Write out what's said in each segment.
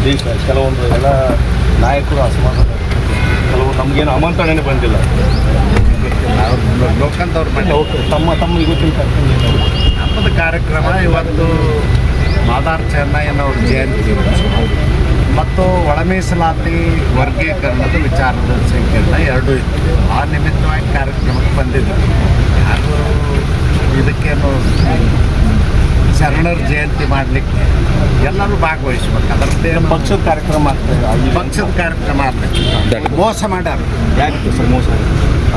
ದೇಶ ಕೆಲವೊಂದು ಎಲ್ಲ ನಾಯಕರು ಅಸಮಾಧಾನ, ಕೆಲವು ನಮಗೇನು ಆಮಂತ್ರಣನೇ ಬಂದಿಲ್ಲ. ಲೋಕಂದವ್ರ ಮನೆ ತಮ್ಮ ಗೊತ್ತಿಲ್ಲ ಹಬ್ಬದ ಕಾರ್ಯಕ್ರಮ ಇವತ್ತು ಮಾದಾರ್ ಚೆನ್ನಯ್ಯನವ್ರ ಜಯಂತಿ ಮತ್ತು ಒಳ ಮೀಸಲಾತಿ ವರ್ಗೀಕರಣದ ವಿಚಾರದ ಸಂಕೀರ್ಣ ಎರಡೂ ಇತ್ತು. ಆ ನಿಮಿತ್ತವಾಗಿ ಕಾರ್ಯಕ್ರಮಕ್ಕೆ ಬಂದಿದ್ದರು. ಯಾರು ಇದಕ್ಕೇನು ಶರಣರ ಜಯಂತಿ ಮಾಡಲಿಕ್ಕೆ ಎಲ್ಲರೂ ಭಾಗವಹಿಸ್ಬೇಕು. ಅದರದ್ದೇ ಪಕ್ಷದ ಕಾರ್ಯಕ್ರಮ ಆಗ್ತದೆ. ಪಕ್ಷದ ಕಾರ್ಯಕ್ರಮ ಆಗಬೇಕು. ಮೋಸ ಮಾಡ್ಯಾರ. ಯಾಕೆ ಸರ್ ಮೋಸ?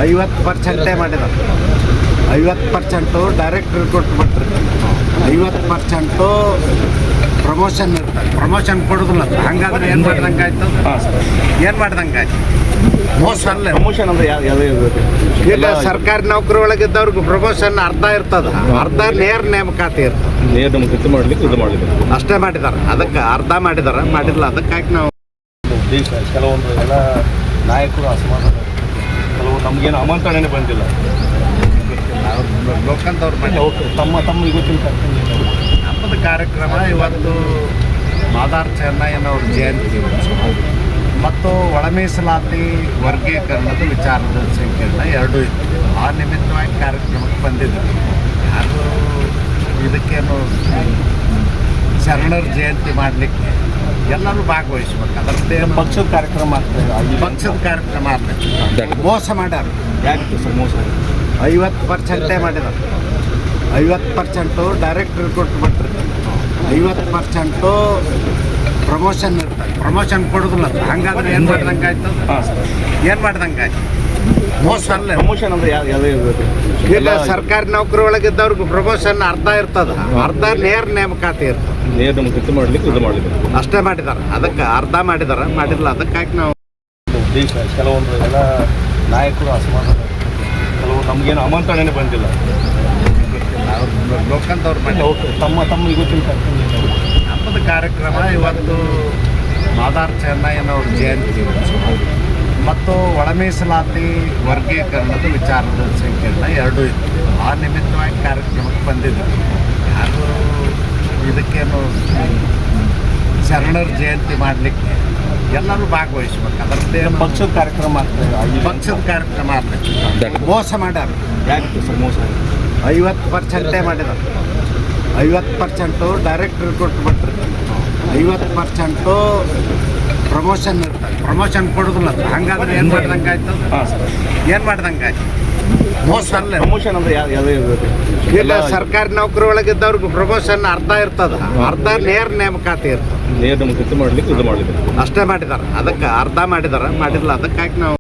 50% ಮಾಡಿದ್ದಾರೆ. 50% ಡೈರೆಕ್ಟ್ರಿಗೆ ಕೊಟ್ಬಿಟ್ರಿ. 50% ಪ್ರಮೋಷನ್ ಇರ್ತಾರೆ. ಪ್ರಮೋಷನ್ ಕೊಡೋದಿಲ್ಲ. ಹಂಗಾದ್ರೆ ಏನು ಮಾಡ್ದಂಗೆ ಆಯ್ತು? ಏನು ಮಾಡ್ದಂಗೆ ಆಯ್ತು? ಮೋಸ ಅಲ್ಲೇ. ಪ್ರಮೋಷನ್ ಅಂದ್ರೆ ಯಾವುದೇ ಇರಬೇಕು. ಈಗ ಸರ್ಕಾರಿ ನೌಕರಿ ಒಳಗಿದ್ದವ್ರಿಗೆ ಪ್ರಮೋಷನ್ ಅರ್ಧ ಇರ್ತದ, ಅರ್ಧ ನೇರ ನೇಮಕಾತಿ ಇರ್ತದೆ. ನೇರ ನೇಮಕಾತಿ ಮಾಡಲಿಕ್ಕೆ ಇದು ಮಾಡಿದ್ದಾರೆ. ಅಷ್ಟೇ ಮಾಡಿದ್ದಾರೆ. ಅದಕ್ಕೆ ಅರ್ಧ ಮಾಡಿದ್ದಾರೆ, ಮಾಡಿಲ್ಲ. ಅದಕ್ಕಾಗಿ ನಾವು ದೇಶ ಕೆಲವೊಂದು ಎಲ್ಲ ನಾಯಕರು ಅಸಮಾಧಾನ, ಕೆಲವು ನಮಗೇನು ಆಮಂತ್ರಣನೇ ಬಂದಿಲ್ಲ. ಲೋಕಂದವ್ರ ಮನೆ ತಮ್ಮ ಗೊತ್ತಿಲ್ಲ ಹಬ್ಬದ ಕಾರ್ಯಕ್ರಮ ಇವತ್ತು ಮಾದಾರ್ ಚೆನ್ನಯ್ಯನವ್ರ ಜಯಂತಿ ಮತ್ತು ಒಳ ಮೀಸಲಾತಿ ವರ್ಗೀಕರಣದ ವಿಚಾರದ ಸಂಕೀರ್ಣ ಎರಡೂ ಇತ್ತು. ಆ ನಿಮಿತ್ತವಾಗಿ ಕಾರ್ಯಕ್ರಮಕ್ಕೆ ಬಂದಿದ್ದರು. ಯಾರು ಇದಕ್ಕೇನು ಶರಣರ ಜಯಂತಿ ಮಾಡಲಿಕ್ಕೆ ಎಲ್ಲರೂ ಭಾಗವಹಿಸ್ಬೇಕು. ಅದರದ್ದೇ ಪಕ್ಷದ ಕಾರ್ಯಕ್ರಮ ಆಗ್ತದೆ. ಪಕ್ಷದ ಕಾರ್ಯಕ್ರಮ ಆಗಬೇಕು. ಮೋಸ ಮಾಡ್ಯಾರ. ಯಾಕೆ ಸರ್ ಮೋಸ? 50% ಮಾಡಿದ್ದಾರೆ. 50% ಡೈರೆಕ್ಟ್ರಿಗೆ ಕೊಟ್ಬಿಟ್ರಿ. 50% ಪ್ರಮೋಷನ್ ಇರ್ತಾರೆ. ಪ್ರಮೋಷನ್ ಕೊಡೋದಿಲ್ಲ. ಹಂಗಾದ್ರೆ ಏನು ಮಾಡ್ದಂಗೆ ಆಯ್ತು? ಏನು ಮಾಡ್ದಂಗೆ ಆಯ್ತು? ಮೋಸ ಅಲ್ಲೇ. ಪ್ರಮೋಷನ್ ಅಂದ್ರೆ ಯಾವುದೇ ಇರಬೇಕು. ಈಗ ಸರ್ಕಾರಿ ನೌಕರಿ ಒಳಗಿದ್ದವ್ರಿಗೆ ಪ್ರಮೋಷನ್ ಅರ್ಧ ಇರ್ತದ, ಅರ್ಧ ನೇರ ನೇಮಕಾತಿ ಇರ್ತದೆ. ನೇರ ನೇಮಕಾತಿ ಮಾಡಲಿಕ್ಕೆ ಇದು ಮಾಡಿದ್ದಾರೆ. ಅಷ್ಟೇ ಮಾಡಿದ್ದಾರೆ. ಅದಕ್ಕೆ ಅರ್ಧ ಮಾಡಿದ್ದಾರೆ, ಮಾಡಿಲ್ಲ. ಅದಕ್ಕಾಗಿ ನಾವು ದೇಶ ಕೆಲವೊಂದು ಎಲ್ಲ ನಾಯಕರು ಅಸಮಾಧಾನ, ಕೆಲವು ನಮಗೇನು ಆಮಂತ್ರಣನೇ ಬಂದಿಲ್ಲ. ಲೋಕಂದವ್ರ ಮನೆ ತಮ್ಮ ಗೊತ್ತಿಲ್ಲ ಹಬ್ಬದ ಕಾರ್ಯಕ್ರಮ ಇವತ್ತು ಮಾದಾರ್ ಚೆನ್ನಯ್ಯನವ್ರ ಜಯಂತಿ ಮತ್ತು ಒಳ ಮೀಸಲಾತಿ ವರ್ಗೀಕರಣದ ವಿಚಾರದ ಸಂಕೀರ್ಣ ಎರಡೂ ಇತ್ತು. ಆ ನಿಮಿತ್ತವಾಗಿ ಕಾರ್ಯಕ್ರಮಕ್ಕೆ ಬಂದಿದ್ದರು. ಯಾರು ಇದಕ್ಕೇನು ಶರಣರ ಜಯಂತಿ ಮಾಡಲಿಕ್ಕೆ ಎಲ್ಲರೂ ಭಾಗವಹಿಸ್ಬೇಕು. ಅದರದ್ದೇ ಪಕ್ಷದ ಕಾರ್ಯಕ್ರಮ ಆಗ್ತದೆ. ಪಕ್ಷದ ಕಾರ್ಯಕ್ರಮ ಆಗಬೇಕು. ಮೋಸ ಮಾಡ್ಯಾರ. ಯಾಕೆ ಸರ್ ಮೋಸ? 50% ಮಾಡಿದ್ದಾರೆ. 50% ಡೈರೆಕ್ಟ್ರಿಗೆ ಕೊಟ್ಬಿಟ್ರಿ. 50% ಪ್ರಮೋಷನ್ ಇರ್ತಾರೆ. ಪ್ರಮೋಷನ್ ಕೊಡೋದಿಲ್ಲ. ಹಂಗಾದ್ರೆ ಏನು ಮಾಡ್ದಂಗೆ ಆಯ್ತು? ಏನು ಮಾಡ್ದಂಗೆ ಆಯ್ತು? ಮೋಸ ಅಲ್ಲೇ. ಪ್ರಮೋಷನ್ ಅಂದ್ರೆ ಯಾವುದೇ ಇರಬೇಕು. ಈಗ ಸರ್ಕಾರಿ ನೌಕರಿ ಒಳಗಿದ್ದವ್ರಿಗೆ ಪ್ರಮೋಷನ್ ಅರ್ಧ ಇರ್ತದ, ಅರ್ಧ ನೇರ ನೇಮಕಾತಿ ಇರ್ತದೆ. ನೇರ ನೇಮಕಾತಿ ಮಾಡಲಿಕ್ಕೆ ಇದು ಮಾಡಿದ್ದಾರೆ. ಅಷ್ಟೇ ಮಾಡಿದ್ದಾರೆ. ಅದಕ್ಕೆ ಅರ್ಧ ಮಾಡಿದ್ದಾರೆ, ಮಾಡಿಲ್ಲ. ಅದಕ್ಕಾಗಿ ನಾವು